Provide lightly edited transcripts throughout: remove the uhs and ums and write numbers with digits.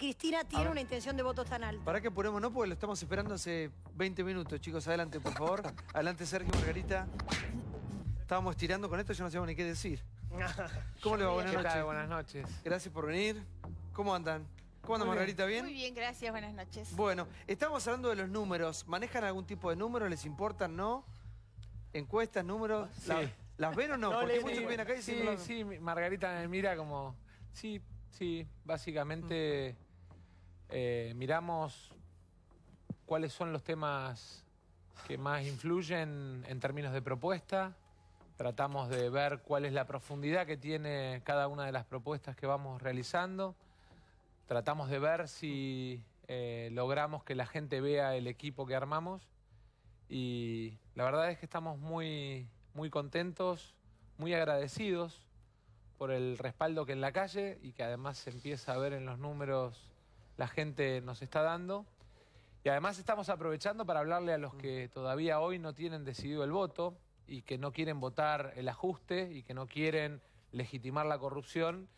Cristina tiene una intención de voto tan alta. Para que apuremos, no, porque lo estamos esperando hace 20 minutos. Chicos, adelante, por favor. Adelante, Sergio, Margarita. Estábamos estirando con esto, yo no sabemos ni qué decir. ¿Cómo le va? Buenas noches. ¿Qué tal? Buenas noches. Gracias por venir. ¿Cómo andan? ¿Cómo anda, Margarita? ¿Bien? Muy bien, gracias. Buenas noches. Bueno, estamos hablando de los números. ¿Manejan algún tipo de números? ¿Les importan, no? ¿Encuestas, números? Sí. ¿Las ven o no? Porque hay muchos que vienen acá y dicen... Sí, Margarita me mira como... Sí, básicamente miramos cuáles son los temas que más influyen en términos de propuesta. Tratamos de ver cuál es la profundidad que tiene cada una de las propuestas que vamos realizando. Tratamos de ver si logramos que la gente vea el equipo que armamos. Y la verdad es que estamos muy contentos, muy agradecidos por el respaldo que en la calle y que además se empieza a ver en los números la gente nos está dando. Y además estamos aprovechando para hablarle a los que todavía hoy no tienen decidido el voto y que no quieren votar el ajuste y que no quieren legitimar la corrupción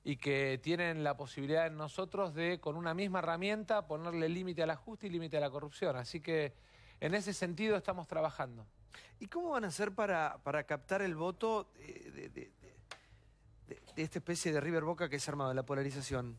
y que tienen la posibilidad en nosotros de, con una misma herramienta, ponerle límite al ajuste y límite a la corrupción. Así que en ese sentido estamos trabajando. ¿Y cómo van a hacer para captar el voto de esta especie de River Boca que es armado, de la polarización?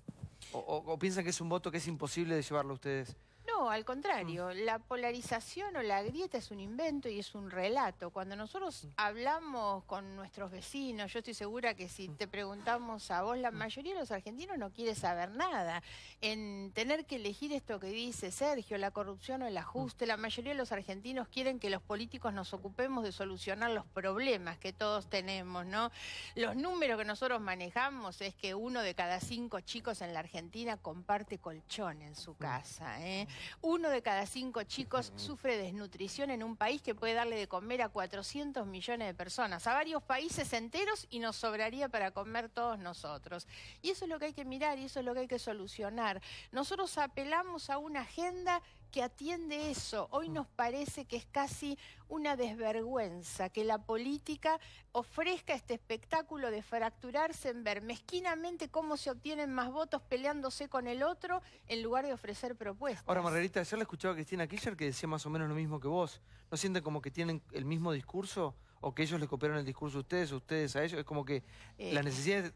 ¿O piensan que es un voto que es imposible de llevarlo a ustedes? No, al contrario, la polarización o la grieta es un invento y es un relato. Cuando nosotros hablamos con nuestros vecinos, yo estoy segura que si te preguntamos a vos, la mayoría de los argentinos no quiere saber nada. En tener que elegir esto que dice Sergio, la corrupción o el ajuste, la mayoría de los argentinos quieren que los políticos nos ocupemos de solucionar los problemas que todos tenemos, ¿no? Los números que nosotros manejamos es que 1 de cada 5 chicos en la Argentina comparte colchón en su casa, ¿eh? 1 de cada 5 chicos sufre desnutrición en un país que puede darle de comer a 400 millones de personas, a varios países enteros, y nos sobraría para comer todos nosotros. Y eso es lo que hay que mirar y eso es lo que hay que solucionar. Nosotros apelamos a una agenda que atiende eso. Hoy nos parece que es casi una desvergüenza que la política ofrezca este espectáculo de fracturarse en ver mezquinamente cómo se obtienen más votos peleándose con el otro en lugar de ofrecer propuestas. Ahora, Margarita, ayer le escuchaba a Cristina Kirchner que decía más o menos lo mismo que vos. ¿No sienten como que tienen el mismo discurso? ¿O que ellos les copiaron el discurso a ustedes a ellos? Es como que las necesidades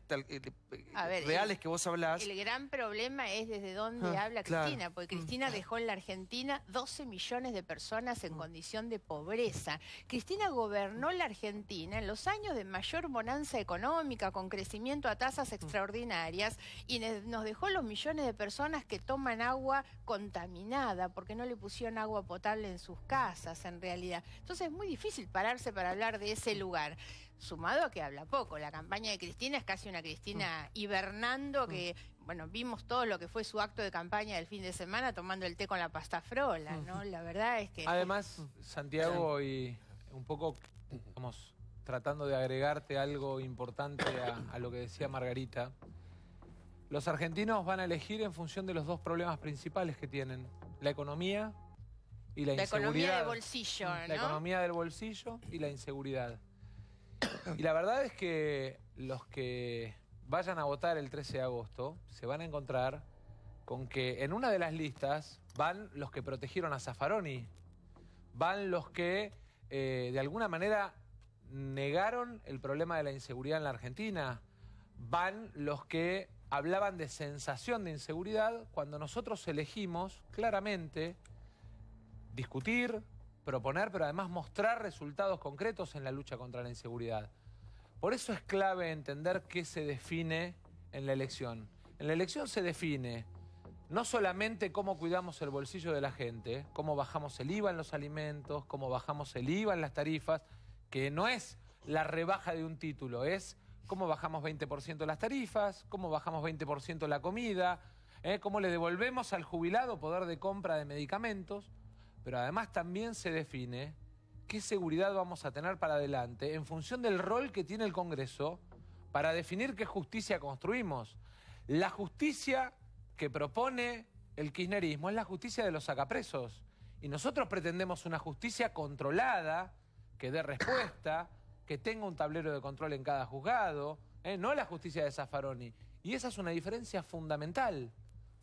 reales que vos hablás... El gran problema es desde dónde habla Cristina, claro. Porque Cristina dejó en la Argentina 12 millones de personas en condición de pobreza. Cristina gobernó la Argentina en los años de mayor bonanza económica, con crecimiento a tasas extraordinarias, y nos dejó los millones de personas que toman agua contaminada, porque no le pusieron agua potable en sus casas, en realidad. Entonces es muy difícil pararse para hablar de ese lugar, sumado a que habla poco. La campaña de Cristina es casi una Cristina hibernando, que, bueno, vimos todo lo que fue su acto de campaña del fin de semana tomando el té con la pasta frola, ¿no? La verdad es que... Además, Santiago, y un poco estamos tratando de agregarte algo importante a lo que decía Margarita, los argentinos van a elegir en función de los dos problemas principales que tienen: la economía y la inseguridad. La economía del bolsillo, ¿no? La economía del bolsillo y la inseguridad. Y la verdad es que los que vayan a votar el 13 de agosto se van a encontrar con que en una de las listas van los que protegieron a Zaffaroni, van los que de alguna manera negaron el problema de la inseguridad en la Argentina, van los que hablaban de sensación de inseguridad cuando nosotros elegimos claramente discutir, proponer, pero además mostrar resultados concretos en la lucha contra la inseguridad. Por eso es clave entender qué se define en la elección. En la elección se define no solamente cómo cuidamos el bolsillo de la gente, cómo bajamos el IVA en los alimentos, cómo bajamos el IVA en las tarifas, que no es la rebaja de un título, es cómo bajamos 20% las tarifas, cómo bajamos 20% la comida, cómo le devolvemos al jubilado poder de compra de medicamentos. Pero además también se define qué seguridad vamos a tener para adelante en función del rol que tiene el Congreso para definir qué justicia construimos. La justicia que propone el kirchnerismo es la justicia de los sacapresos. Y nosotros pretendemos una justicia controlada, que dé respuesta, que tenga un tablero de control en cada juzgado, no la justicia de Zaffaroni. Y esa es una diferencia fundamental.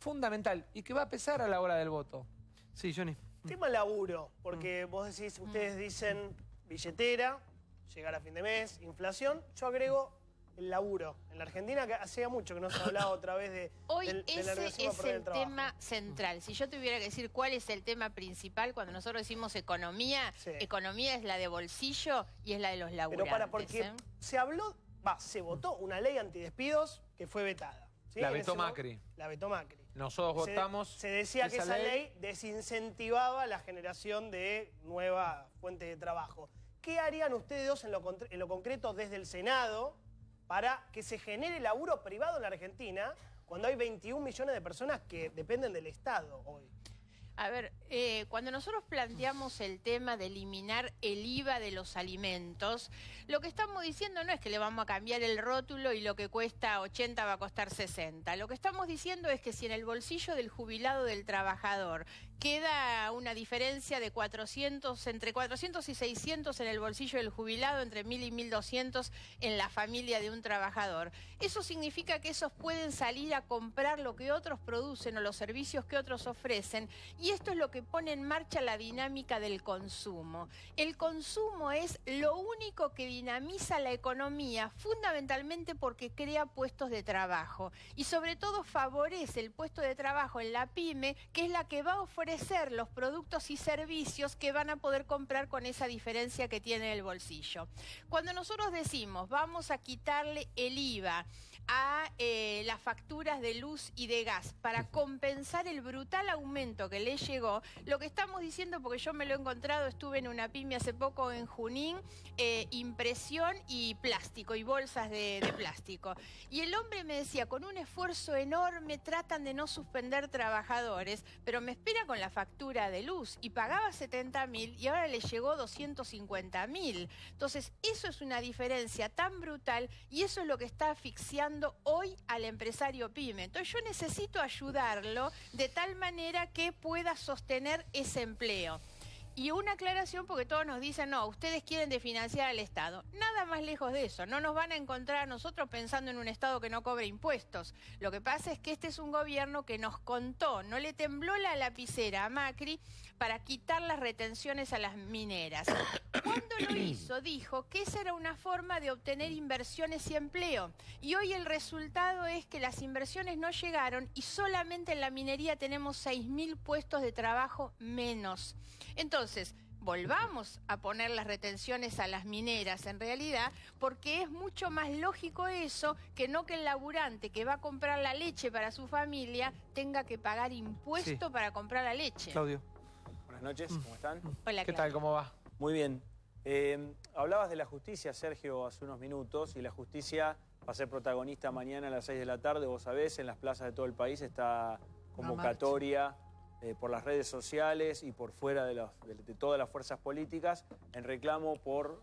fundamental y que va a pesar a la hora del voto. Sí, Johnny. Tema laburo, porque vos decís, ustedes dicen billetera, llegar a fin de mes, inflación. Yo agrego el laburo. En la Argentina, que hacía mucho que no se hablaba otra vez de Hoy del ese nerviosismo es por perder el trabajo. tema central. Si yo tuviera que decir cuál es el tema principal, cuando nosotros decimos economía, Sí. economía es la de bolsillo y es la de los laburantes. Pero porque se votó una ley antidespidos que fue vetada. ¿sí? La En vetó ese Macri. La vetó Macri. Nosotros votamos. Se decía que esa ley desincentivaba la generación de nuevas fuentes de trabajo. ¿Qué harían ustedes dos en lo concreto desde el Senado para que se genere laburo privado en la Argentina cuando hay 21 millones de personas que dependen del Estado hoy? A ver, cuando nosotros planteamos el tema de eliminar el IVA de los alimentos, lo que estamos diciendo no es que le vamos a cambiar el rótulo y lo que cuesta 80 va a costar 60. Lo que estamos diciendo es que si en el bolsillo del jubilado del trabajador queda una diferencia de entre 400 y 600 en el bolsillo del jubilado, entre 1.000 y 1.200 en la familia de un trabajador, eso significa que esos pueden salir a comprar lo que otros producen o los servicios que otros ofrecen. Y esto es lo que pone en marcha la dinámica del consumo. El consumo es lo único que dinamiza la economía, fundamentalmente porque crea puestos de trabajo. Y sobre todo favorece el puesto de trabajo en la pyme, que es la que va a ofrecer los productos y servicios que van a poder comprar con esa diferencia que tiene el bolsillo. Cuando nosotros decimos vamos a quitarle el IVA a las facturas de luz y de gas para compensar el brutal aumento que le llegó, lo que estamos diciendo, porque yo me lo he encontrado, estuve en una pyme hace poco en Junín, impresión y plástico, y bolsas de plástico. Y el hombre me decía, con un esfuerzo enorme tratan de no suspender trabajadores, pero me espera con la factura de luz, y pagaba 70.000 y ahora le llegó 250.000. Entonces, eso es una diferencia tan brutal y eso es lo que está asfixiando hoy al empresario pyme. Entonces yo necesito ayudarlo de tal manera que pueda sostener ese empleo. Y una aclaración, porque todos nos dicen, no, ustedes quieren desfinanciar al Estado. Nada más lejos de eso. No nos van a encontrar a nosotros pensando en un Estado que no cobre impuestos. Lo que pasa es que este es un gobierno que nos contó, no le tembló la lapicera a Macri para quitar las retenciones a las mineras. Cuando lo hizo, dijo que esa era una forma de obtener inversiones y empleo. Y hoy el resultado es que las inversiones no llegaron y solamente en la minería tenemos 6.000 puestos de trabajo menos. Entonces, volvamos a poner las retenciones a las mineras en realidad, porque es mucho más lógico eso que no que el laburante que va a comprar la leche para su familia tenga que pagar impuesto para comprar la leche. Claudio. Buenas noches, ¿cómo están? Hola, ¿Qué tal? ¿Cómo va? Muy bien. Hablabas de la justicia, Sergio, hace unos minutos, y la justicia va a ser protagonista mañana a las 6 de la tarde. Vos sabés, en las plazas de todo el país está convocatoria por las redes sociales y por fuera de todas las fuerzas políticas en reclamo por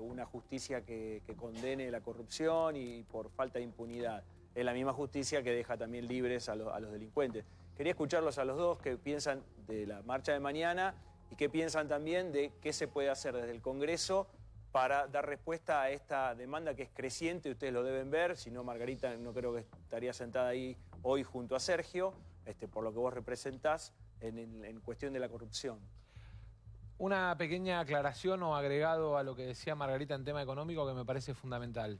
una justicia que condene la corrupción y por falta de impunidad. Es la misma justicia que deja también libres a los delincuentes. Quería escucharlos a los dos, qué piensan de la marcha de mañana y qué piensan también de qué se puede hacer desde el Congreso para dar respuesta a esta demanda que es creciente. Ustedes lo deben ver, si no Margarita no creo que estaría sentada ahí hoy junto a Sergio, por lo que vos representás en cuestión de la corrupción. Una pequeña aclaración o agregado a lo que decía Margarita en tema económico que me parece fundamental.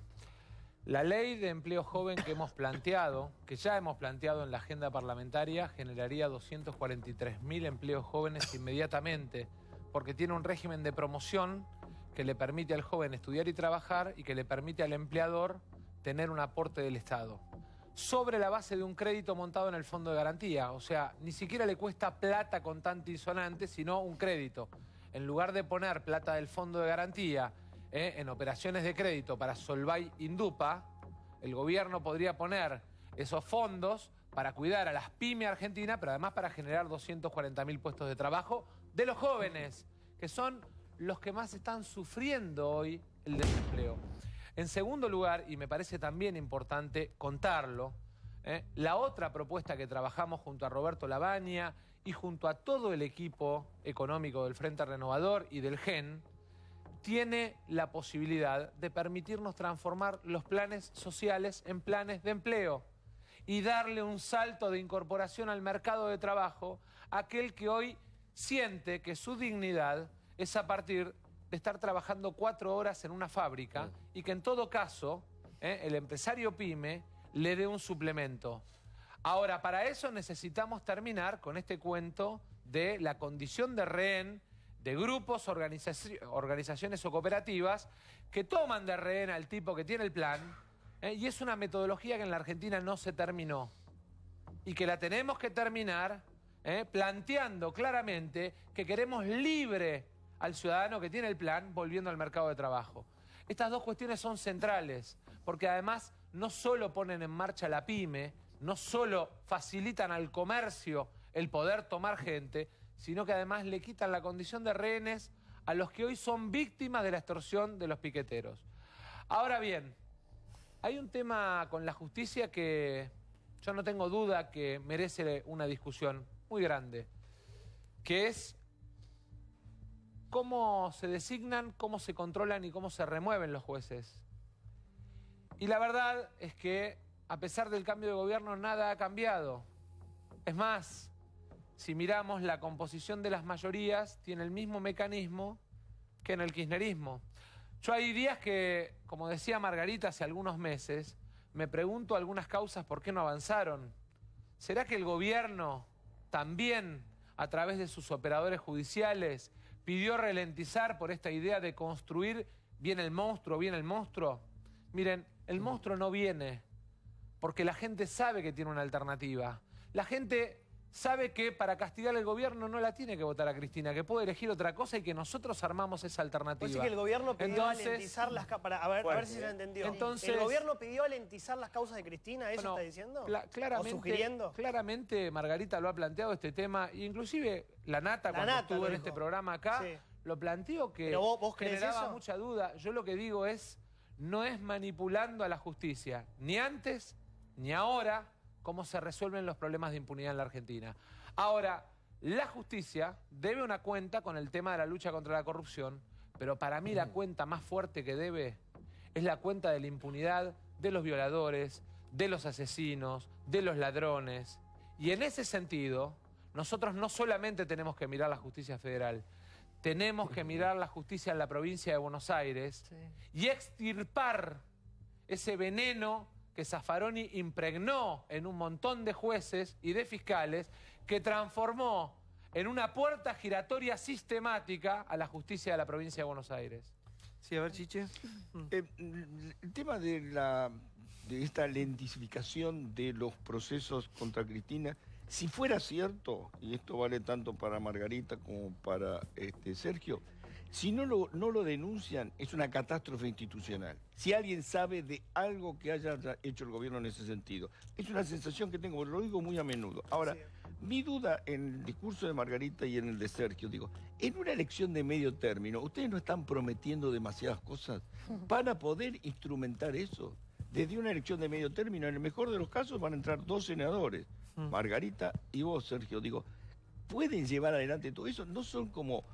La ley de empleo joven que hemos planteado, que ya hemos planteado en la agenda parlamentaria, generaría 243.000 empleos jóvenes inmediatamente, porque tiene un régimen de promoción que le permite al joven estudiar y trabajar y que le permite al empleador tener un aporte del Estado, sobre la base de un crédito montado en el fondo de garantía. O sea, ni siquiera le cuesta plata contante y sonante, sino un crédito. En lugar de poner plata del fondo de garantía en operaciones de crédito para Solvay Indupa, el gobierno podría poner esos fondos para cuidar a las pymes argentinas, pero además para generar 240.000 puestos de trabajo de los jóvenes, que son los que más están sufriendo hoy el desempleo. En segundo lugar, y me parece también importante contarlo, la otra propuesta que trabajamos junto a Roberto Lavagna y junto a todo el equipo económico del Frente Renovador y del GEN, tiene la posibilidad de permitirnos transformar los planes sociales en planes de empleo. y darle un salto de incorporación al mercado de trabajo a aquel que hoy siente que su dignidad es a partir de estar trabajando 4 horas en una fábrica y que en todo caso el empresario pyme le dé un suplemento. Ahora, para eso necesitamos terminar con este cuento de la condición de rehén de grupos, organizaciones o cooperativas que toman de rehén al tipo que tiene el plan, y es una metodología que en la Argentina no se terminó y que la tenemos que terminar planteando claramente que queremos libre al ciudadano que tiene el plan volviendo al mercado de trabajo. Estas dos cuestiones son centrales porque además no solo ponen en marcha la pyme, no solo facilitan al comercio el poder tomar gente, sino que además le quitan la condición de rehenes a los que hoy son víctimas de la extorsión de los piqueteros. Ahora bien, hay un tema con la justicia que yo no tengo duda que merece una discusión muy grande, que es cómo se designan, cómo se controlan y cómo se remueven los jueces. Y la verdad es que, a pesar del cambio de gobierno, nada ha cambiado. Es más, si miramos la composición de las mayorías, tiene el mismo mecanismo que en el kirchnerismo. Yo hay días que, como decía Margarita hace algunos meses, me pregunto algunas causas por qué no avanzaron. ¿Será que el gobierno también, a través de sus operadores judiciales, pidió ralentizar por esta idea de construir viene el monstruo? Miren, el monstruo no viene porque la gente sabe que tiene una alternativa. La gente sabe que para castigar al gobierno no la tiene que votar a Cristina, que puede elegir otra cosa y que nosotros armamos esa alternativa. Pues sí que el gobierno pidió alentizar las causas. A ver si se entendió. Entonces, ¿el gobierno pidió alentizar las causas de Cristina? ¿Eso está diciendo? Claramente, ¿o sugiriendo? Claramente Margarita lo ha planteado este tema, e inclusive la Nata, cuando estuvo en este programa acá, lo planteó que ¿vos generaba eso? mucha duda. Yo lo que digo es, no es manipulando a la justicia, ni antes ni ahora, cómo se resuelven los problemas de impunidad en la Argentina. Ahora, la justicia debe una cuenta con el tema de la lucha contra la corrupción, pero para mí la cuenta más fuerte que debe es la cuenta de la impunidad de los violadores, de los asesinos, de los ladrones. Y en ese sentido, nosotros no solamente tenemos que mirar la justicia federal, tenemos que mirar la justicia en la provincia de Buenos Aires y extirpar ese veneno que Zaffaroni impregnó en un montón de jueces y de fiscales, que transformó en una puerta giratoria sistemática a la justicia de la provincia de Buenos Aires. Sí, a ver, Chiche. El tema de esta lentificación de los procesos contra Cristina, si fuera cierto, y esto vale tanto para Margarita como para Sergio, si no lo denuncian, es una catástrofe institucional. Si alguien sabe de algo que haya hecho el gobierno en ese sentido. Es una sensación que tengo, lo digo muy a menudo. Ahora, mi duda en el discurso de Margarita y en el de Sergio, digo, en una elección de medio término, ¿ustedes no están prometiendo demasiadas cosas para poder instrumentar eso? Desde una elección de medio término, en el mejor de los casos van a entrar 2 senadores, Margarita y vos, Sergio. Digo, ¿pueden llevar adelante todo eso? ¿No son como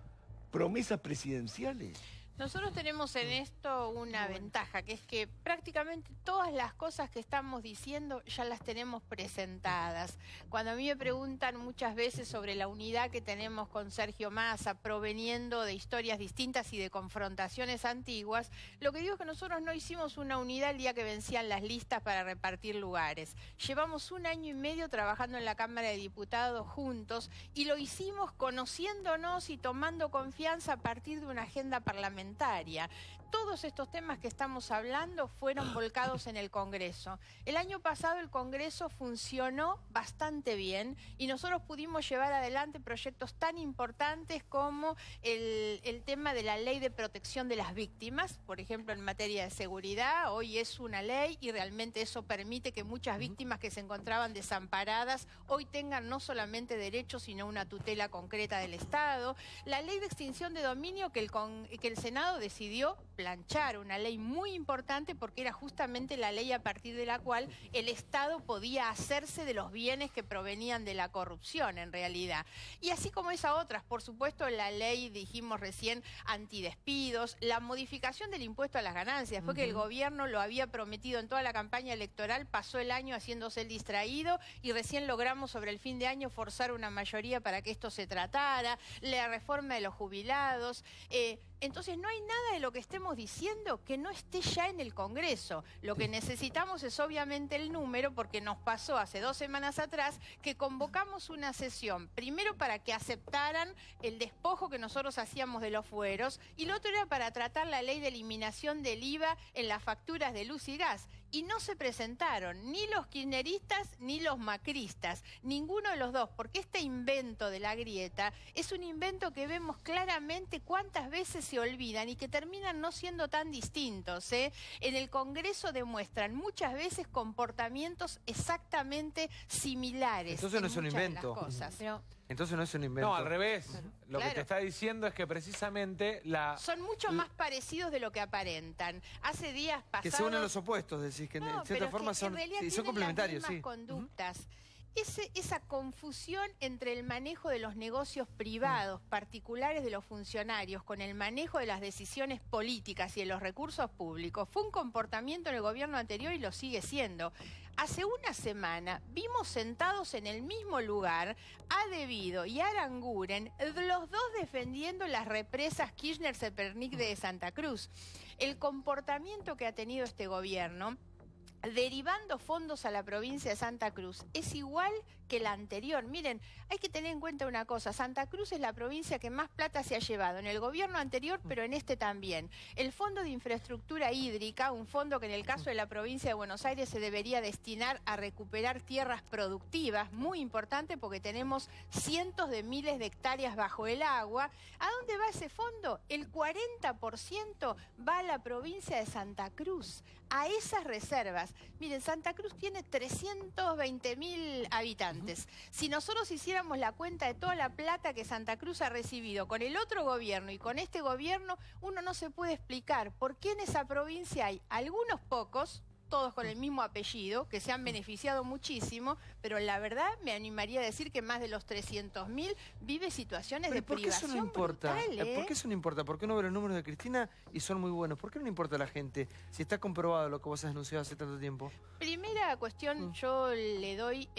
promesas presidenciales? Nosotros tenemos en esto una ventaja, que es que prácticamente todas las cosas que estamos diciendo ya las tenemos presentadas. Cuando a mí me preguntan muchas veces sobre la unidad que tenemos con Sergio Massa, proveniendo de historias distintas y de confrontaciones antiguas, lo que digo es que nosotros no hicimos una unidad el día que vencían las listas para repartir lugares. Llevamos 1 año y medio trabajando en la Cámara de Diputados juntos y lo hicimos conociéndonos y tomando confianza a partir de una agenda parlamentaria. Todos estos temas que estamos hablando fueron volcados en el Congreso. El año pasado el Congreso funcionó bastante bien y nosotros pudimos llevar adelante proyectos tan importantes como el tema de la Ley de Protección de las Víctimas, por ejemplo, en materia de seguridad. Hoy es una ley y realmente eso permite que muchas víctimas que se encontraban desamparadas hoy tengan no solamente derechos, sino una tutela concreta del Estado. La Ley de Extinción de Dominio que el Senado Senado decidió planchar una ley muy importante porque era justamente la ley a partir de la cual el Estado podía hacerse de los bienes que provenían de la corrupción en realidad. Y así como esa otras, por supuesto, la ley, dijimos recién, antidespidos, la modificación del impuesto a las ganancias, fue que el gobierno lo había prometido en toda la campaña electoral, pasó el año haciéndose el distraído y recién logramos sobre el fin de año forzar una mayoría para que esto se tratara, la reforma de los jubilados. Entonces no hay nada de lo que estemos diciendo que no esté ya en el Congreso. Lo que necesitamos es obviamente el número, porque nos pasó hace 2 semanas atrás que convocamos una sesión, primero para que aceptaran el despojo que nosotros hacíamos de los fueros, y lo otro era para tratar la ley de eliminación del IVA en las facturas de luz y gas. Y no se presentaron ni los kirchneristas ni los macristas, ninguno de los dos, porque este invento de la grieta es un invento que vemos claramente cuántas veces se olvidan y que terminan no siendo tan distintos, ¿eh? En el Congreso demuestran muchas veces comportamientos exactamente similares. Entonces no es un invento. Entonces no es un invento. No, al revés. Lo que te está diciendo es que precisamente son mucho más parecidos de lo que aparentan. Hace días pasados... Que se unen los opuestos, decís, que en cierta forma son complementarios. Las mismas conductas. Esa confusión entre el manejo de los negocios privados, particulares de los funcionarios, con el manejo de las decisiones políticas y de los recursos públicos, fue un comportamiento en el gobierno anterior y lo sigue siendo. Hace una semana vimos sentados en el mismo lugar a De Vido y a Aranguren, los dos defendiendo las represas Kirchner-Zepernik de Santa Cruz. El comportamiento que ha tenido este gobierno, derivando fondos a la provincia de Santa Cruz, es igual que la anterior. Miren, hay que tener en cuenta una cosa: Santa Cruz es la provincia que más plata se ha llevado en el gobierno anterior, pero en este también. El Fondo de Infraestructura Hídrica, un fondo que en el caso de la provincia de Buenos Aires se debería destinar a recuperar tierras productivas, muy importante porque tenemos cientos de miles de hectáreas bajo el agua. ¿A dónde va ese fondo? El 40% va a la provincia de Santa Cruz, a esas reservas. Miren, Santa Cruz tiene 320.000 habitantes. Si nosotros hiciéramos la cuenta de toda la plata que Santa Cruz ha recibido con el otro gobierno y con este gobierno, uno no se puede explicar por qué en esa provincia hay algunos pocos, todos con el mismo apellido, que se han beneficiado muchísimo, pero la verdad me animaría a decir que más de los 300.000 vive situaciones de privación brutal, ¿eh? ¿Por qué eso no importa? ¿Por qué uno ve los números de Cristina y son muy buenos? ¿Por qué no le importa a la gente si está comprobado lo que vos has anunciado hace tanto tiempo? Primera cuestión, yo le doy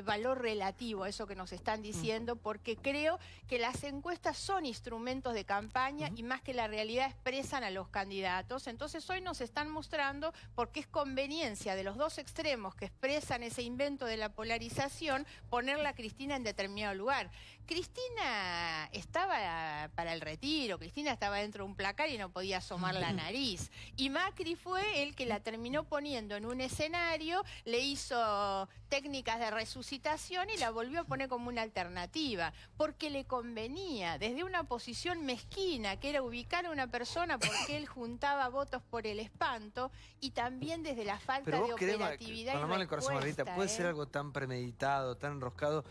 valor relativo a eso que nos están diciendo, porque creo que las encuestas son instrumentos de campaña y más que la realidad expresan a los candidatos. Entonces hoy nos están mostrando por qué es conveniencia de los dos extremos que expresan ese invento de la polarización ponerla a Cristina en determinado lugar. Cristina estaba para el retiro, Cristina estaba dentro de un placar y no podía asomar la nariz. Y Macri fue el que la terminó poniendo en un escenario, le hizo técnicas de resucitación y la volvió a poner como una alternativa, porque le convenía, desde una posición mezquina, que era ubicar a una persona porque él juntaba votos por el espanto, y también desde la falta de operatividad y respuesta. Corazón, Margarita, puede ser algo tan premeditado, tan enroscado.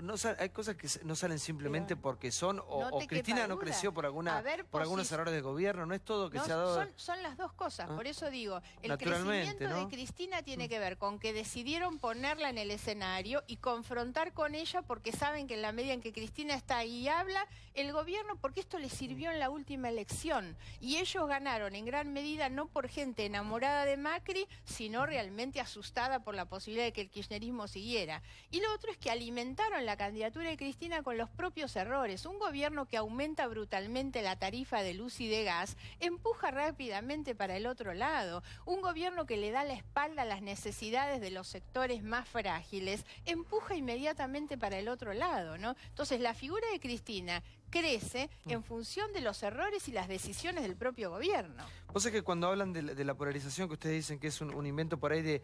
No, hay cosas que no salen simplemente porque son, o Cristina no creció por algunos errores de gobierno, no es todo que se ha dado... Son las dos cosas, por eso digo, el crecimiento de Cristina tiene que ver con que decidieron ponerla en el escenario y confrontar con ella, porque saben que en la medida en que Cristina está ahí y habla, el gobierno, porque esto les sirvió en la última elección, y ellos ganaron en gran medida no por gente enamorada de Macri, sino realmente asustada por la posibilidad de que el kirchnerismo siguiera. Y lo otro es que alimentaron la candidatura de Cristina con los propios errores. Un gobierno que aumenta brutalmente la tarifa de luz y de gas empuja rápidamente para el otro lado. Un gobierno que le da la espalda a las necesidades de los sectores más frágiles empuja inmediatamente para el otro lado, ¿no? Entonces la figura de Cristina crece en función de los errores y las decisiones del propio gobierno. Vos sabés que cuando hablan de la polarización, que ustedes dicen que es un invento por ahí de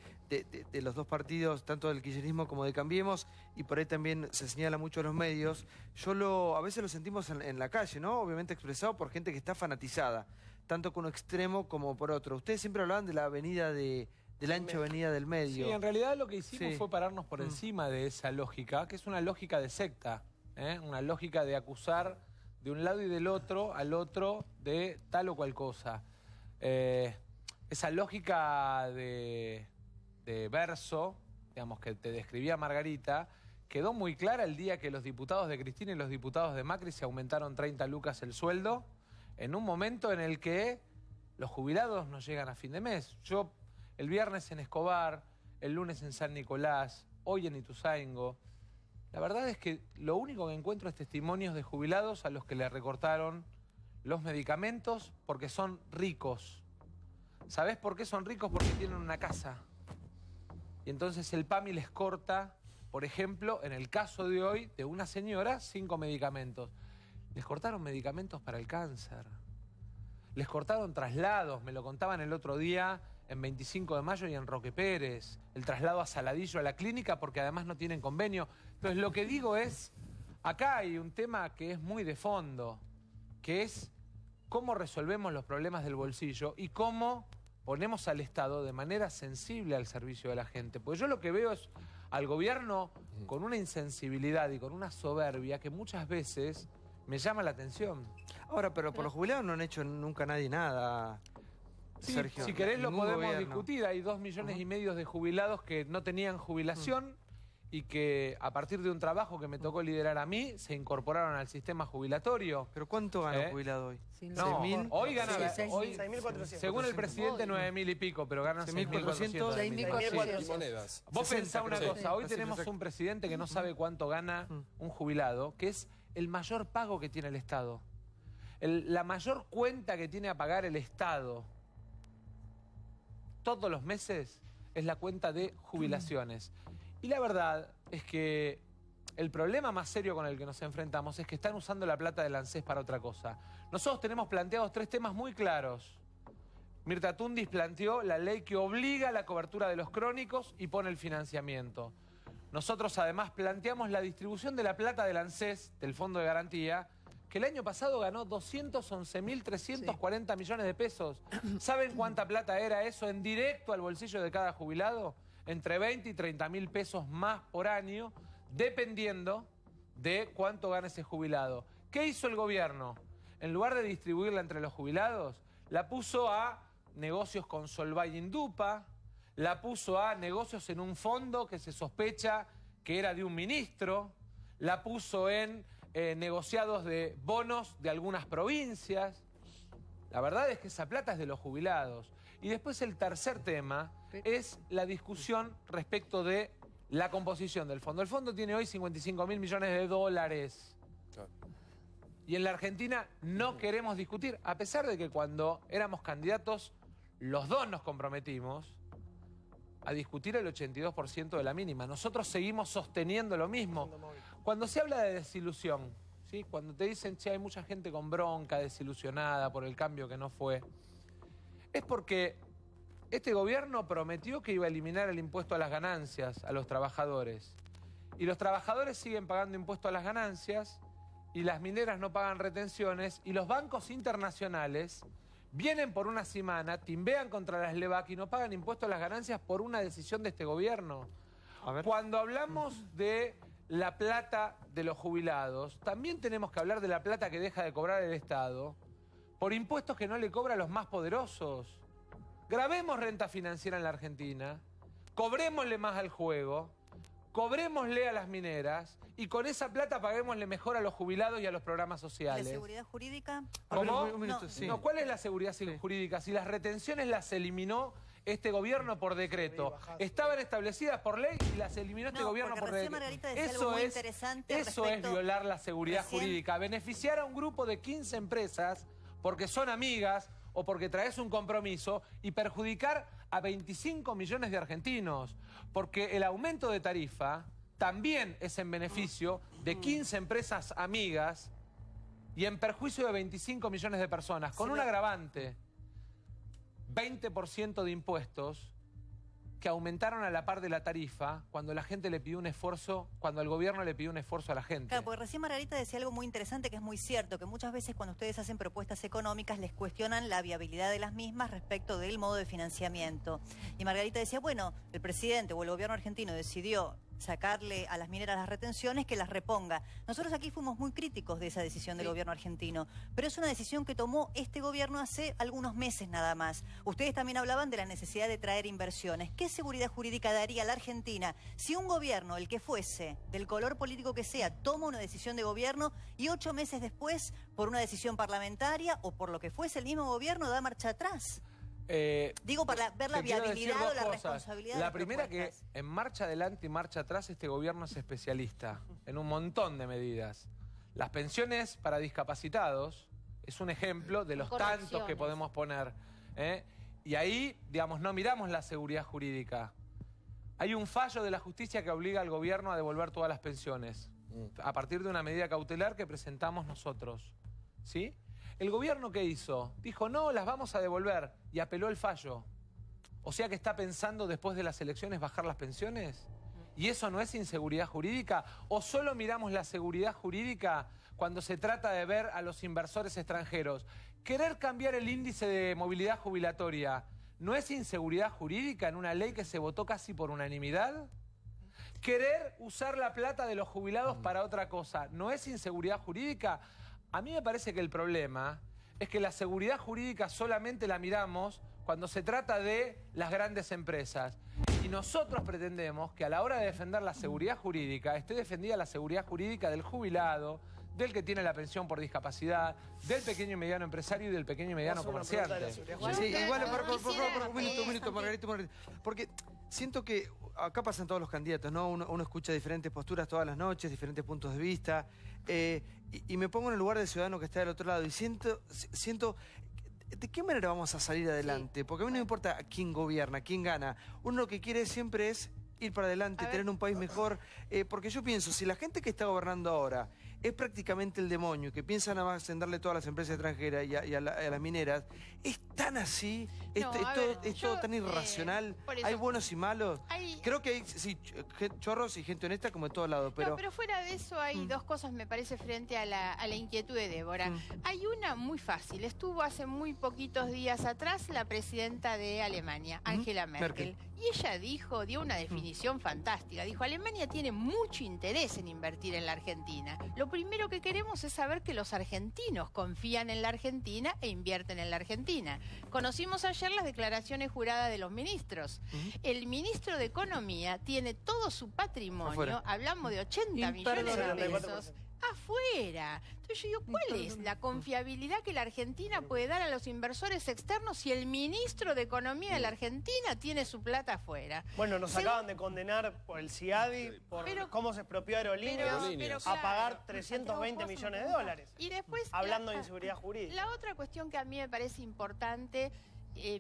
los dos partidos, tanto del kirchnerismo como de Cambiemos, y por ahí también se señala mucho a los medios, a veces lo sentimos en la calle, ¿no? Obviamente expresado por gente que está fanatizada, tanto con un extremo como por otro. Ustedes siempre hablaban de la avenida de la ancha avenida del medio. Sí, en realidad lo que hicimos fue pararnos por encima de esa lógica, que es una lógica de secta, una lógica de acusar de un lado y del otro al otro de tal o cual cosa. Esa lógica de verso, digamos, que te describía Margarita, quedó muy clara el día que los diputados de Cristina y los diputados de Macri se aumentaron 30 lucas el sueldo, en un momento en el que los jubilados no llegan a fin de mes. Yo, el viernes en Escobar, el lunes en San Nicolás, hoy en Ituzaingó, la verdad es que lo único que encuentro es testimonios de jubilados a los que le recortaron los medicamentos porque son ricos. ¿Sabés por qué son ricos? Porque tienen una casa. Y entonces el PAMI les corta, por ejemplo, en el caso de hoy, de una señora, 5 medicamentos. Les cortaron medicamentos para el cáncer. Les cortaron traslados, me lo contaban el otro día en 25 de mayo y en Roque Pérez. El traslado a Saladillo a la clínica porque además no tienen convenio. Entonces lo que digo es, acá hay un tema que es muy de fondo, que es cómo resolvemos los problemas del bolsillo y cómo ponemos al Estado de manera sensible al servicio de la gente. Porque yo lo que veo es al gobierno con una insensibilidad y con una soberbia que muchas veces me llama la atención. Ahora, pero por los jubilados no han hecho nunca nadie nada, Sí, Sergio. si querés lo Ningún podemos gobierno. discutir. Hay 2,5 millones de jubilados que no tenían jubilación y que a partir de un trabajo que me tocó liderar a mí, se incorporaron al sistema jubilatorio. ¿Pero cuánto gana un jubilado hoy? No, 6.000. hoy gana, hoy, 6.400. según el presidente, 9.000 y pico, pero ganan 6.400. 6.400. monedas. Vos 60, pensá una creo. cosa, hoy Sí, tenemos exacto. un presidente que no sabe cuánto gana un jubilado, que es el mayor pago que tiene el Estado. La mayor cuenta que tiene a pagar el Estado todos los meses es la cuenta de jubilaciones. Y la verdad es que el problema más serio con el que nos enfrentamos es que están usando la plata del ANSES para otra cosa. Nosotros tenemos planteados 3 temas muy claros. Mirta Tundis planteó la ley que obliga a la cobertura de los crónicos y pone el financiamiento. Nosotros además planteamos la distribución de la plata del ANSES, del Fondo de Garantía, que el año pasado ganó 211.340 millones de pesos. ¿Saben cuánta plata era eso en directo al bolsillo de cada jubilado? Entre 20 y 30.000 pesos más por año, dependiendo de cuánto gana ese jubilado. ¿Qué hizo el gobierno? En lugar de distribuirla entre los jubilados, la puso a negocios con Solvay y Indupa, la puso a negocios en un fondo que se sospecha que era de un ministro, la puso en negociados de bonos de algunas provincias. La verdad es que esa plata es de los jubilados. Y después el tercer tema es la discusión respecto de la composición del fondo. El fondo tiene hoy 55.000 millones de dólares. Y en la Argentina no queremos discutir, a pesar de que cuando éramos candidatos, los dos nos comprometimos a discutir el 82% de la mínima. Nosotros seguimos sosteniendo lo mismo. Cuando se habla de desilusión, ¿sí? Cuando te dicen, che, hay mucha gente con bronca, desilusionada por el cambio que no fue, es porque este gobierno prometió que iba a eliminar el impuesto a las ganancias a los trabajadores. Y los trabajadores siguen pagando impuesto a las ganancias y las mineras no pagan retenciones y los bancos internacionales vienen por una semana, timbean contra las LEVAC y no pagan impuesto a las ganancias por una decisión de este gobierno. A ver. Cuando hablamos de la plata de los jubilados, también tenemos que hablar de la plata que deja de cobrar el Estado por impuestos que no le cobra a los más poderosos. Grabemos renta financiera en la Argentina, cobrémosle más al juego, cobrémosle a las mineras y con esa plata paguémosle mejor a los jubilados y a los programas ¿La sociales. seguridad jurídica? ¿Cómo? Un minuto, sí. No, ¿cuál es la seguridad jurídica? Si las retenciones las eliminó este gobierno por decreto. Estaban establecidas por ley y las eliminó este gobierno por recién decreto. Margarita decía algo muy interesante Eso es respecto- violar la seguridad Recién- jurídica. Beneficiar a un grupo de 15 empresas porque son amigas o porque traes un compromiso y perjudicar a 25 millones de argentinos. Porque el aumento de tarifa también es en beneficio de 15 empresas amigas y en perjuicio de 25 millones de personas, con un agravante, 20% de impuestos que aumentaron a la par de la tarifa cuando la gente le pidió un esfuerzo, cuando el gobierno le pidió un esfuerzo a la gente. Claro, porque recién Margarita decía algo muy interesante que es muy cierto, que muchas veces cuando ustedes hacen propuestas económicas les cuestionan la viabilidad de las mismas respecto del modo de financiamiento. Y Margarita decía, bueno, el presidente o el gobierno argentino decidió sacarle a las mineras las retenciones, que las reponga. Nosotros aquí fuimos muy críticos de esa decisión del gobierno argentino, pero es una decisión que tomó este gobierno hace algunos meses nada más. Ustedes también hablaban de la necesidad de traer inversiones. ¿Qué seguridad jurídica daría a la Argentina si un gobierno, el que fuese, del color político que sea, toma una decisión de gobierno y 8 meses después, por una decisión parlamentaria o por lo que fuese el mismo gobierno, da marcha atrás? Digo, para ver la viabilidad o la responsabilidad. La primera, que en marcha adelante y marcha atrás este gobierno es especialista en un montón de medidas. Las pensiones para discapacitados es un ejemplo de los tantos que podemos poner. Y ahí, digamos, no miramos la seguridad jurídica. Hay un fallo de la justicia que obliga al gobierno a devolver todas las pensiones a partir de una medida cautelar que presentamos nosotros, ¿sí? ¿El gobierno qué hizo? Dijo, no, las vamos a devolver, y apeló el fallo. O sea que está pensando después de las elecciones bajar las pensiones. ¿Y eso no es inseguridad jurídica? ¿O solo miramos la seguridad jurídica cuando se trata de ver a los inversores extranjeros? ¿Querer cambiar el índice de movilidad jubilatoria no es inseguridad jurídica en una ley que se votó casi por unanimidad? ¿Querer usar la plata de los jubilados para otra cosa no es inseguridad jurídica? A mí me parece que el problema es que la seguridad jurídica solamente la miramos cuando se trata de las grandes empresas. Y nosotros pretendemos que a la hora de defender la seguridad jurídica esté defendida la seguridad jurídica del jubilado, del que tiene la pensión por discapacidad, del pequeño y mediano empresario y del pequeño y mediano comerciante. Sí, igual, por un minuto, Margarita. Porque siento que acá pasan todos los candidatos, ¿no? Uno escucha diferentes posturas todas las noches, diferentes puntos de vista, y me pongo en el lugar del ciudadano que está del otro lado y siento ¿de qué manera vamos a salir adelante? Porque a mí no me importa quién gobierna, quién gana. Uno lo que quiere siempre es ir para adelante, tener un país mejor. Porque yo pienso, si la gente que está gobernando ahora es prácticamente el demonio, que piensa nada más en darle todas las empresas extranjeras y a las mineras, es tan así, es todo tan irracional, hay buenos y malos. Creo que hay chorros y gente honesta como en todos lados, pero... No, pero fuera de eso hay dos cosas, me parece, frente a la inquietud de Débora. Hay una muy fácil. Estuvo hace muy poquitos días atrás la presidenta de Alemania, Angela Merkel. Y ella dio una definición fantástica. Dijo, Alemania tiene mucho interés en invertir en la Argentina. Lo primero que queremos es saber que los argentinos confían en la Argentina e invierten en la Argentina. Conocimos ayer las declaraciones juradas de los ministros. El ministro de Economía tiene todo su patrimonio, hablamos de 80 millones de pesos, afuera. Entonces yo digo, ¿cuál es la confiabilidad que la Argentina puede dar a los inversores externos si el ministro de Economía de la Argentina tiene su plata afuera? Bueno, nos acaban de condenar por el CIADI, por cómo se expropió Aerolíneas, a pagar 320 millones de dólares. Y después, hablando de inseguridad jurídica. La otra cuestión que a mí me parece importante,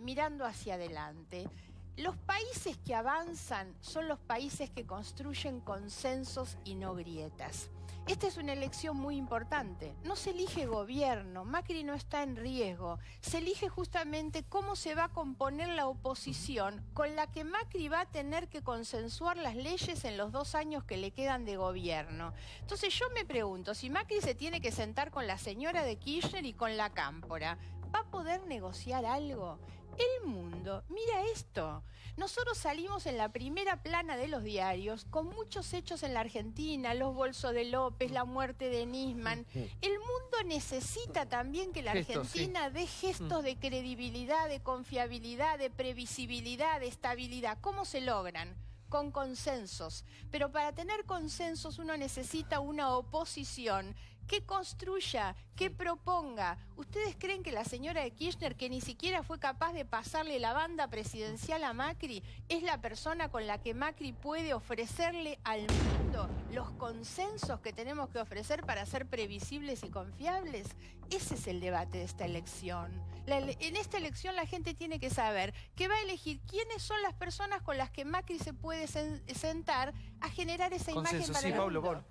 mirando hacia adelante, los países que avanzan son los países que construyen consensos y no grietas. Esta es una elección muy importante. No se elige gobierno, Macri no está en riesgo. Se elige justamente cómo se va a componer la oposición con la que Macri va a tener que consensuar las leyes en los 2 años que le quedan de gobierno. Entonces yo me pregunto, si Macri se tiene que sentar con la señora de Kirchner y con la Cámpora, ¿va a poder negociar algo? El mundo, mira esto. Nosotros salimos en la primera plana de los diarios con muchos hechos en la Argentina, los bolsos de López, la muerte de Nisman. El mundo necesita también que la Argentina dé gestos de credibilidad, de confiabilidad, de previsibilidad, de estabilidad. ¿Cómo se logran? Con consensos. Pero para tener consensos uno necesita una oposición que construya, que proponga. ¿Ustedes creen que la señora de Kirchner, que ni siquiera fue capaz de pasarle la banda presidencial a Macri, es la persona con la que Macri puede ofrecerle al mundo los consensos que tenemos que ofrecer para ser previsibles y confiables? Ese es el debate de esta elección. En esta elección la gente tiene que saber que va a elegir quiénes son las personas con las que Macri se puede sentar a generar esa imagen para el mundo.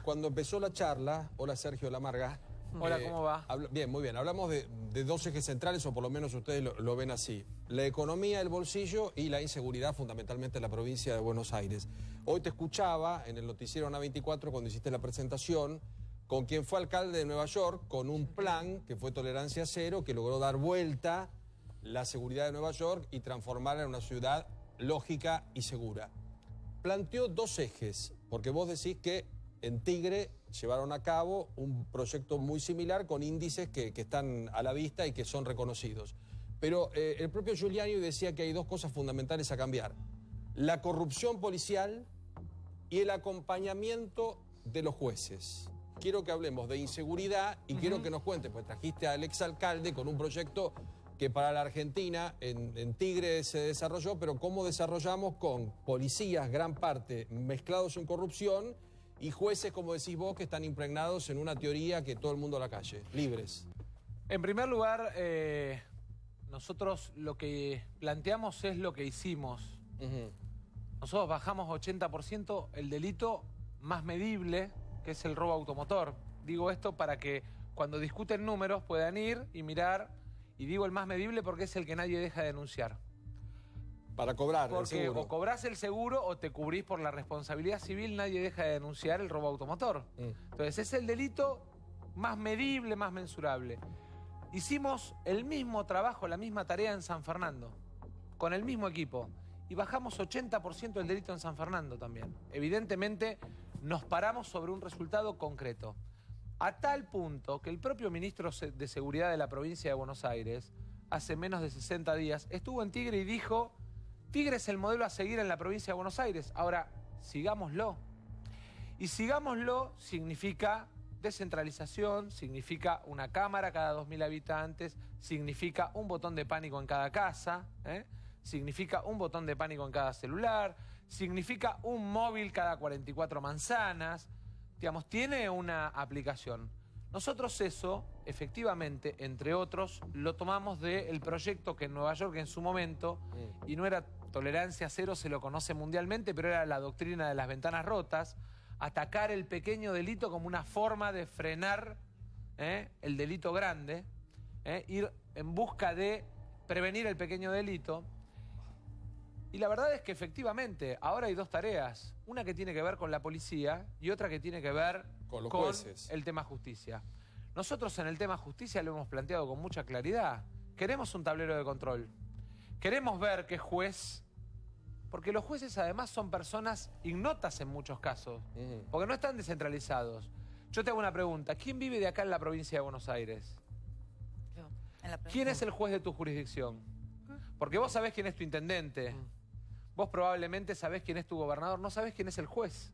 Cuando empezó la charla, hola Sergio Lamarga. Hola, ¿cómo va? Bien, muy bien. Hablamos de 2 ejes centrales, o por lo menos ustedes lo ven así. La economía, el bolsillo y la inseguridad, fundamentalmente en la provincia de Buenos Aires. Hoy te escuchaba en el noticiero A24 cuando hiciste la presentación con quien fue alcalde de Nueva York, con un plan que fue tolerancia cero, que logró dar vuelta la seguridad de Nueva York y transformarla en una ciudad lógica y segura. planteó dos ejes, porque vos decís que en Tigre llevaron a cabo un proyecto muy similar con índices que están a la vista y que son reconocidos. Pero el propio Giuliani decía que hay dos cosas fundamentales a cambiar: la corrupción policial y el acompañamiento de los jueces. Quiero que hablemos de inseguridad y quiero que nos cuente, pues trajiste al exalcalde con un proyecto que para la Argentina en Tigre se desarrolló, pero cómo desarrollamos con policías, gran parte, mezclados en corrupción, y jueces, como decís vos, que están impregnados en una teoría que todo el mundo a la calle, libres. En primer lugar, nosotros lo que planteamos es lo que hicimos. Nosotros bajamos 80% el delito más medible, que es el robo automotor. Digo esto para que cuando discuten números puedan ir y mirar, y digo el más medible porque es el que nadie deja de denunciar. Para cobrar el Porque seguro. o cobrás el seguro o te cubrís por la responsabilidad civil, nadie deja de denunciar el robo automotor. Entonces es el delito más medible, más mensurable. Hicimos el mismo trabajo, la misma tarea en San Fernando, con el mismo equipo, y bajamos 80% el delito en San Fernando también. Evidentemente nos paramos sobre un resultado concreto. A tal punto que el propio ministro de Seguridad de la provincia de Buenos Aires, hace menos de 60 días, estuvo en Tigre y dijo: Tigre es el modelo a seguir en la provincia de Buenos Aires, ahora sigámoslo. Y sigámoslo significa descentralización, significa una cámara cada 2.000 habitantes, significa un botón de pánico en cada casa, significa un botón de pánico en cada celular, significa un móvil cada 44 manzanas. Digamos, tiene una aplicación. Nosotros eso, efectivamente, entre otros, lo tomamos del proyecto que en Nueva York en su momento, y no era tolerancia cero, se lo conoce mundialmente, pero era la doctrina de las ventanas rotas, atacar el pequeño delito como una forma de frenar el delito grande, ir en busca de prevenir el pequeño delito. Y la verdad es que efectivamente ahora hay dos tareas, una que tiene que ver con la policía y otra que tiene que ver con los jueces. El tema justicia. Nosotros en el tema justicia lo hemos planteado con mucha claridad. Queremos un tablero de control. Queremos ver qué juez, porque los jueces además son personas ignotas en muchos casos, porque no están descentralizados. Yo te hago una pregunta: ¿quién vive de acá en la provincia de Buenos Aires? Yo, en la ¿Quién es el juez de tu jurisdicción? Porque vos sabés quién es tu intendente. Vos probablemente sabés quién es tu gobernador, no sabés quién es el juez.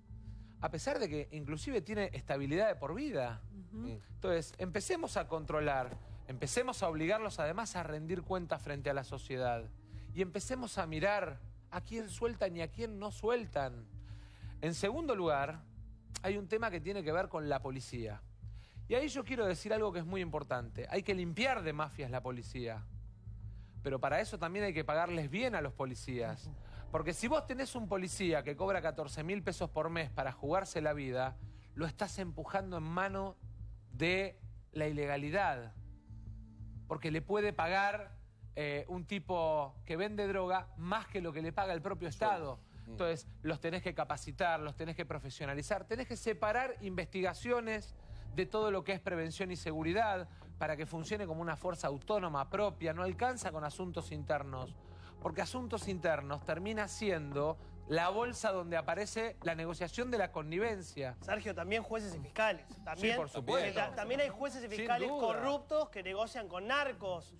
A pesar de que inclusive tiene estabilidad de por vida. Entonces, empecemos a controlar, empecemos a obligarlos además a rendir cuentas frente a la sociedad. Y empecemos a mirar a quién sueltan y a quién no sueltan. En segundo lugar, hay un tema que tiene que ver con la policía. Y ahí yo quiero decir algo que es muy importante. Hay que limpiar de mafias la policía. Pero para eso también hay que pagarles bien a los policías. Porque si vos tenés un policía que cobra 14.000 pesos por mes para jugarse la vida, lo estás empujando en mano de la ilegalidad. Porque le puede pagar un tipo que vende droga más que lo que le paga el propio Estado. Entonces, los tenés que capacitar, los tenés que profesionalizar, tenés que separar investigaciones de todo lo que es prevención y seguridad para que funcione como una fuerza autónoma propia. No alcanza con asuntos internos, porque asuntos internos termina siendo la bolsa donde aparece la negociación de la connivencia. Sergio, también jueces y fiscales. También, sí, por supuesto. También hay jueces y fiscales corruptos que negocian con narcos.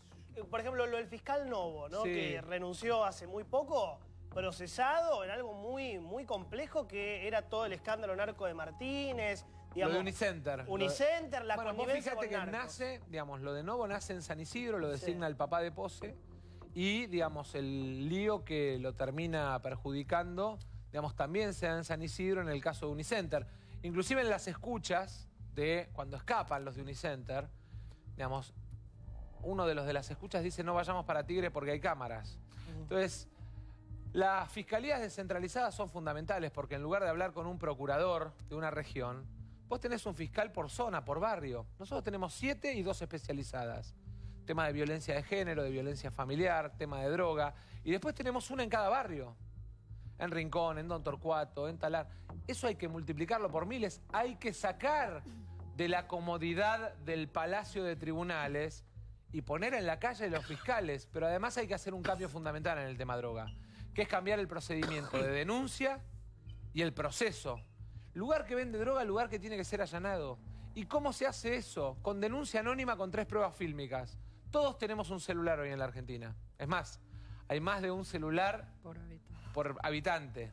Por ejemplo, lo del fiscal Novo, ¿no? Sí. Que renunció hace muy poco, procesado en algo muy, muy complejo que era todo el escándalo narco de Martínez. Digamos, lo de Unicenter. Unicenter, la bueno, connivencia vos fíjate con que narcos. nace, digamos, lo de Novo nace en San Isidro, lo designa el papá de Pose, y, digamos, el lío que lo termina perjudicando, digamos, también se da en San Isidro en el caso de Unicenter. Inclusive en las escuchas de cuando escapan los de Unicenter, digamos, uno de los de las escuchas dice: no vayamos para Tigre porque hay cámaras. Entonces, las fiscalías descentralizadas son fundamentales porque en lugar de hablar con un procurador de una región, vos tenés un fiscal por zona, por barrio. Nosotros tenemos 7 y 2 especializadas. Tema de violencia de género, de violencia familiar, tema de droga. Y después tenemos una en cada barrio. En Rincón, en Don Torcuato, en Talar. Eso hay que multiplicarlo por miles. Hay que sacar de la comodidad del palacio de tribunales y poner en la calle los fiscales. Pero además hay que hacer un cambio fundamental en el tema droga, que es cambiar el procedimiento de denuncia y el proceso. Lugar que vende droga, lugar que tiene que ser allanado. ¿Y cómo se hace eso? Con denuncia anónima con 3 pruebas fílmicas. Todos tenemos un celular hoy en la Argentina. Es más, hay más de un celular por habitante.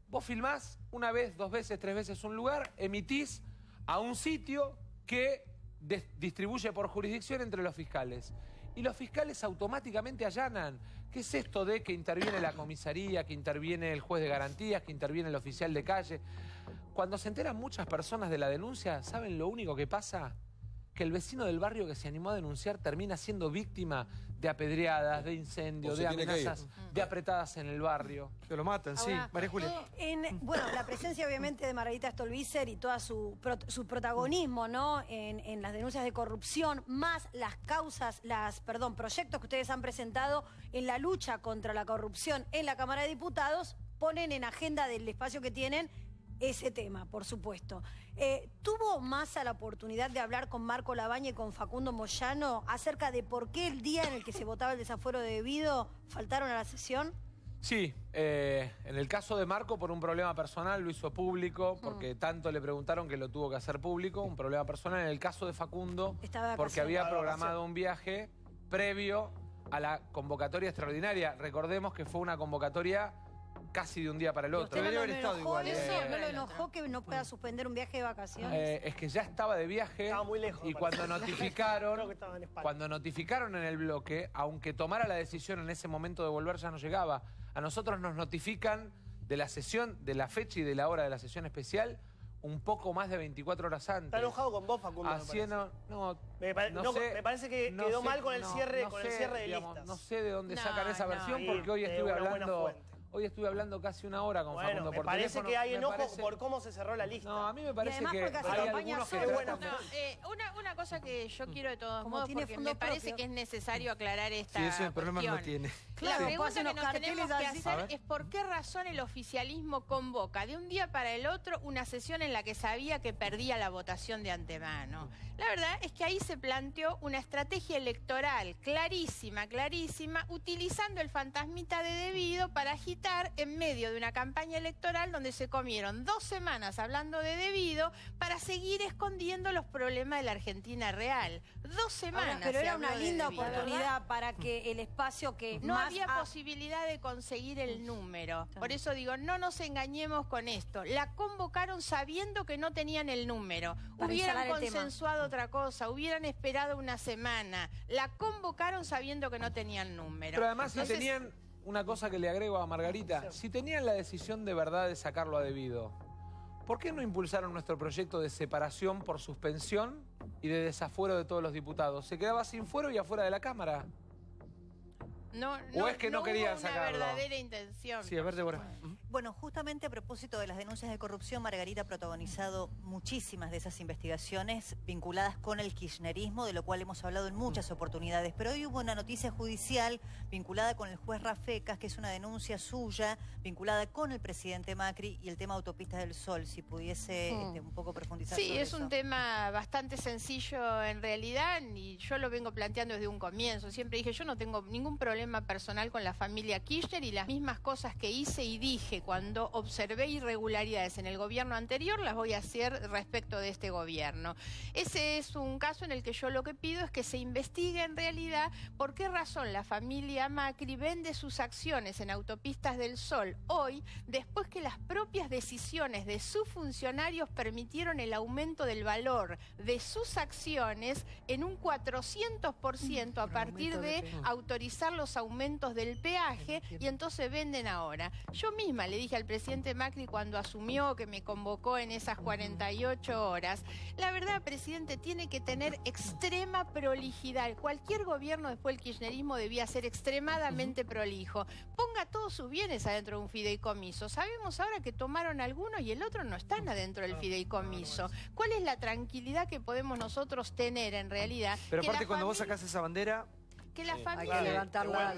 Vos filmás 1 vez, 2 veces, 3 veces un lugar, emitís a un sitio que distribuye por jurisdicción entre los fiscales. Y los fiscales automáticamente allanan. ¿Qué es esto de que interviene la comisaría, que interviene el juez de garantías, que interviene el oficial de calle? Cuando se enteran muchas personas de la denuncia, ¿saben lo único que pasa? Que el vecino del barrio que se animó a denunciar termina siendo víctima de apedreadas, de incendios, de amenazas, de apretadas en el barrio. Que lo matan, sí. María Julia. Bueno, la presencia obviamente de Margarita Stolbizer y todo su protagonismo, ¿no? En las denuncias de corrupción, más las causas, proyectos que ustedes han presentado en la lucha contra la corrupción en la Cámara de Diputados, ponen en agenda del espacio que tienen ese tema, por supuesto. ¿Tuvo Massa la oportunidad de hablar con Marco Labaña y con Facundo Moyano acerca de por qué el día en el que se votaba el desafuero debido faltaron a la sesión? Sí, en el caso de Marco por un problema personal lo hizo público, porque tanto le preguntaron que lo tuvo que hacer público, un problema personal. En el caso de Facundo, porque había programado un viaje previo a la convocatoria extraordinaria. Recordemos que fue una convocatoria casi de un día para el otro. Debería haber estado igual. ¿No lo enojó que no pueda suspender un viaje de vacaciones? Es que ya estaba de viaje. Estaba muy lejos. Y cuando notificaron en el bloque, aunque tomara la decisión en ese momento de volver, ya no llegaba. A nosotros nos notifican de la sesión, de la fecha y de la hora de la sesión especial, un poco más de 24 horas antes. Está enojado con vos, Facundo. Me parece que quedó mal con el cierre de listas. No sé de dónde sacan esa versión, porque hoy estuve hablando casi 1 hora con Facundo por teléfono. Me parece que hay enojo por cómo se cerró la lista. No, a mí me parece que hay algunos que una cosa que yo quiero de todos modos, porque me parece que es necesario aclarar esta cuestión. Sí, ese problema no tiene. La pregunta que nos tenemos que hacer es por qué razón el oficialismo convoca de un día para el otro una sesión en la que sabía que perdía la votación de antemano. La verdad es que ahí se planteó una estrategia electoral clarísima, utilizando el fantasmita de debido para agitar en medio de una campaña electoral donde se comieron 2 semanas hablando de debido para seguir escondiendo los problemas de la Argentina real. 2 semanas. Pero era una linda oportunidad para que el espacio que no había posibilidad de conseguir el número. Por eso digo, no nos engañemos con esto. La convocaron sabiendo que no tenían el número. Hubieran consensuado otra cosa, hubieran esperado 1 semana. La convocaron sabiendo que no tenían número. Pero además si tenían, una cosa que le agrego a Margarita, si tenían la decisión de verdad de sacarlo a debido, ¿por qué no impulsaron nuestro proyecto de separación por suspensión y de desafuero de todos los diputados? Se quedaba sin fuero y afuera de la Cámara. ¿O es que no querían sacarlo? Una verdadera intención. Sí, a ver, Débora. Bueno, justamente a propósito de las denuncias de corrupción, Margarita ha protagonizado muchísimas de esas investigaciones vinculadas con el kirchnerismo, de lo cual hemos hablado en muchas oportunidades. Pero hoy hubo una noticia judicial vinculada con el juez Rafecas, que es una denuncia suya, vinculada con el presidente Macri y el tema Autopistas del Sol. Si pudiese un poco profundizar sobre eso. Sí, es un tema bastante sencillo en realidad, y yo lo vengo planteando desde un comienzo. Siempre dije, yo no tengo ningún problema personal con la familia Kirchner, y las mismas cosas que hice y dije cuando observé irregularidades en el gobierno anterior las voy a hacer respecto de este gobierno. Ese es un caso en el que yo lo que pido es que se investigue en realidad por qué razón la familia Macri vende sus acciones en Autopistas del Sol hoy, después que las propias decisiones de sus funcionarios permitieron el aumento del valor de sus acciones en un 400% a partir de autorizar los aumentos del peaje, y entonces venden ahora. Yo misma le dije al presidente Macri cuando asumió, que me convocó en esas 48 horas, la verdad, presidente, tiene que tener extrema prolijidad. Cualquier gobierno después del kirchnerismo debía ser extremadamente prolijo. Ponga todos sus bienes adentro de un fideicomiso. Sabemos ahora que tomaron algunos y el otro no están adentro del fideicomiso. ¿Cuál es la tranquilidad que podemos nosotros tener en realidad? Pero aparte cuando vos sacás esa bandera, que la familia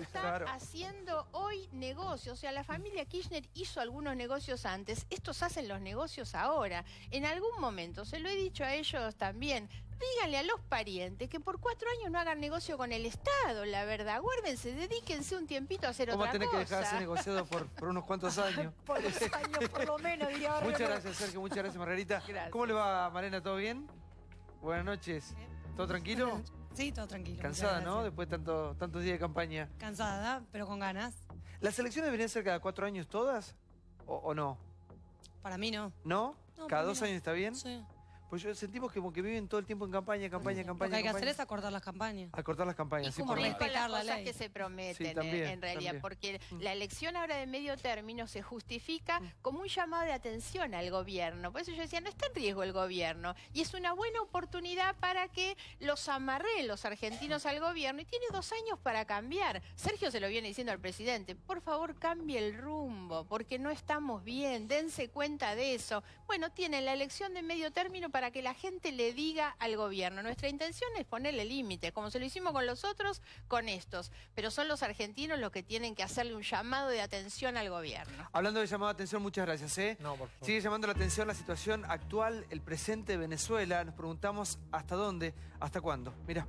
está haciendo hoy negocios. O sea, la familia Kirchner hizo algunos negocios antes, estos hacen los negocios ahora. En algún momento, se lo he dicho a ellos también, díganle a los parientes que por 4 años no hagan negocio con el Estado, la verdad. Aguárdense, dedíquense un tiempito a hacer otra cosa. Vamos a tener que dejar de ser negociado por unos cuantos años. Por 2 años, por lo menos, diría. Muchas gracias, Sergio. Muchas gracias, Margarita. Gracias. ¿Cómo le va, Marena? ¿Todo bien? Buenas noches. ¿Todo tranquilo? Sí, todo tranquilo. Cansada, ¿no? Después de tantos días de campaña. Cansada, pero con ganas. ¿Las elecciones deberían ser cada 4 años todas? ¿O no? Para mí no. ¿No? No, ¿Cada para mí 2 no. años está bien? Sí. Pues yo sentimos como que viven todo el tiempo en campaña. Lo que hay que hacer es acortar las campañas. Acortar las campañas, Y sí, cumplir por con respetar las la cosas ley. que se prometen, Sí, también, en realidad, también. porque la elección ahora de medio término se justifica como un llamado de atención al gobierno. Por eso yo decía, no está en riesgo el gobierno. Y es una buena oportunidad para que los amarreen los argentinos al gobierno. Y tiene 2 años para cambiar. Sergio se lo viene diciendo al presidente, por favor cambie el rumbo, porque no estamos bien, dense cuenta de eso. Bueno, tienen la elección de medio término para que la gente le diga al gobierno. Nuestra intención es ponerle límites, como se lo hicimos con los otros, con estos. Pero son los argentinos los que tienen que hacerle un llamado de atención al gobierno. Hablando de llamado de atención, muchas gracias. No, por favor. Sigue llamando la atención la situación actual, el presente de Venezuela. Nos preguntamos hasta dónde, hasta cuándo. Mirá.